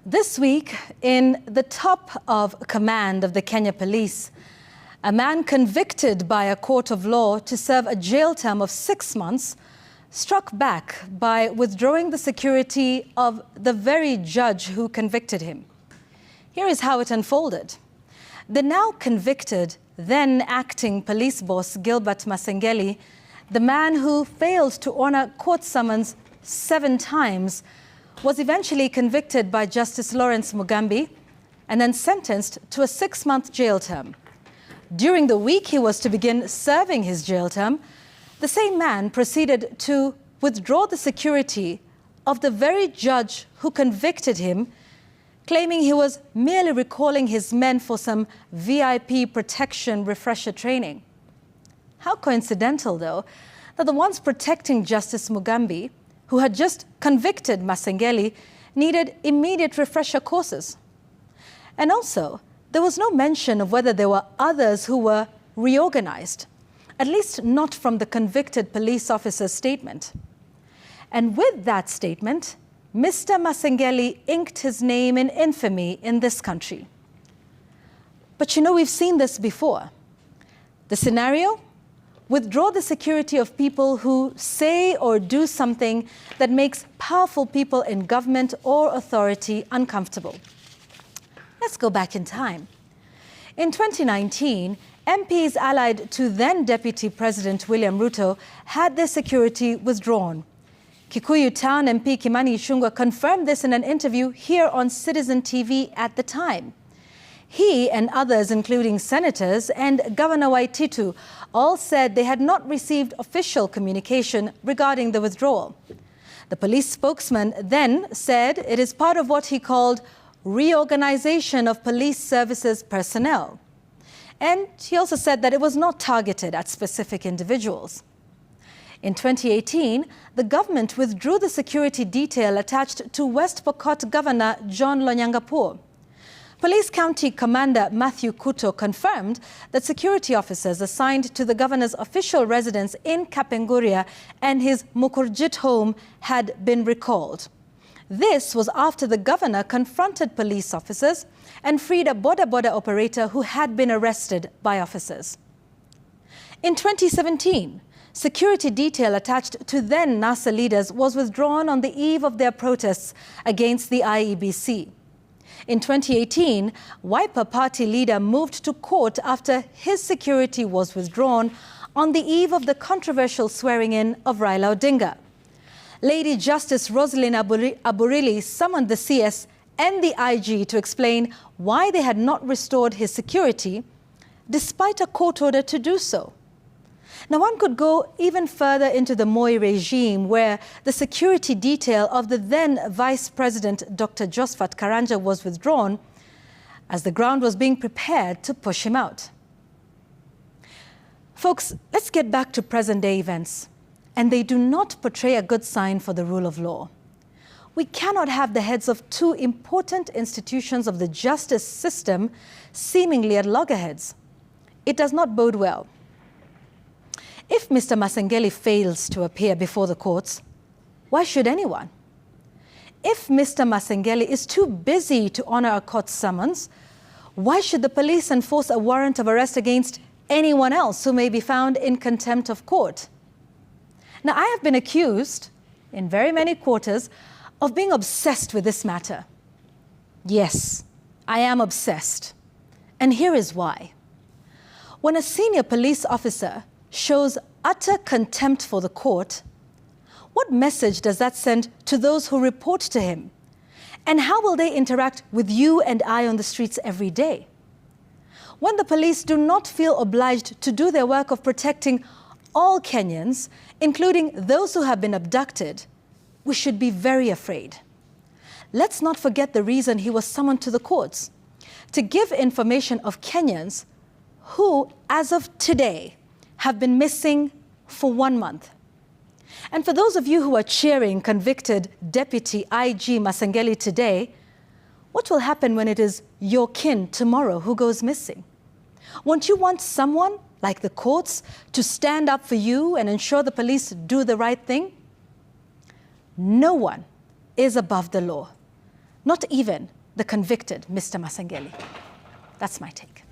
This week, in the top of command of the Kenya Police, a man convicted by a court of law to serve a jail term of 6 months struck back by withdrawing the security of the very judge who convicted him. Here is how it unfolded. The now convicted, then acting police boss Gilbert Masengeli, the man who failed to honor court summons 7 times, was eventually convicted by Justice Lawrence Mugambi and then sentenced to a 6-month jail term. During the week he was to begin serving his jail term, the same man proceeded to withdraw the security of the very judge who convicted him, claiming he was merely recalling his men for some VIP protection refresher training. How coincidental, though, that the ones protecting Justice Mugambi, who had just convicted Masengeli, needed immediate refresher courses. And also, there was no mention of whether there were others who were reorganized, at least not from the convicted police officer's statement. And with that statement, Mr. Masengeli inked his name in infamy in this country. But you know, we've seen this before. The scenario? Withdraw the security of people who say or do something that makes powerful people in government or authority uncomfortable. Let's go back in time. In 2019, MPs allied to then Deputy President William Ruto had their security withdrawn. Kikuyu Town MP Kimani Ichung'wah confirmed this in an interview here on Citizen TV at the time. He and others, including senators and Governor Waititu, all said they had not received official communication regarding the withdrawal. The police spokesman then said it is part of what he called reorganization of police services personnel. And he also said that it was not targeted at specific individuals. In 2018, the government withdrew the security detail attached to West Pokot Governor John Lonyangapuo. Police County Commander Matthew Kuto confirmed that security officers assigned to the governor's official residence in Kapenguria and his Mukurjit home had been recalled. This was after the governor confronted police officers and freed a boda operator who had been arrested by officers. In 2017, security detail attached to then NASA leaders was withdrawn on the eve of their protests against the IEBC. In 2018, Wiper Party leader moved to court after his security was withdrawn on the eve of the controversial swearing-in of Raila Odinga. Lady Justice Rosalind Aburili summoned the CS and the IG to explain why they had not restored his security, despite a court order to do so. Now, one could go even further into the Moi regime, where the security detail of the then Vice President Dr. Josphat Karanja was withdrawn as the ground was being prepared to push him out. Folks, let's get back to present-day events, and they do not portray a good sign for the rule of law. We cannot have the heads of 2 important institutions of the justice system seemingly at loggerheads. It does not bode well. If Mr. Masengeli fails to appear before the courts, why should anyone? If Mr. Masengeli is too busy to honor a court summons, why should the police enforce a warrant of arrest against anyone else who may be found in contempt of court? Now, I have been accused, in very many quarters, of being obsessed with this matter. Yes, I am obsessed. And here is why. When a senior police officer shows utter contempt for the court, what message does that send to those who report to him? And how will they interact with you and I on the streets every day? When the police do not feel obliged to do their work of protecting all Kenyans, including those who have been abducted, we should be very afraid. Let's not forget the reason he was summoned to the courts: to give information of Kenyans who, as of today, have been missing for 1 month. And for those of you who are cheering convicted Deputy IG Masengeli today, what will happen when it is your kin tomorrow who goes missing? Won't you want someone like the courts to stand up for you and ensure the police do the right thing? No one is above the law. Not even the convicted Mr. Masengeli. That's my take.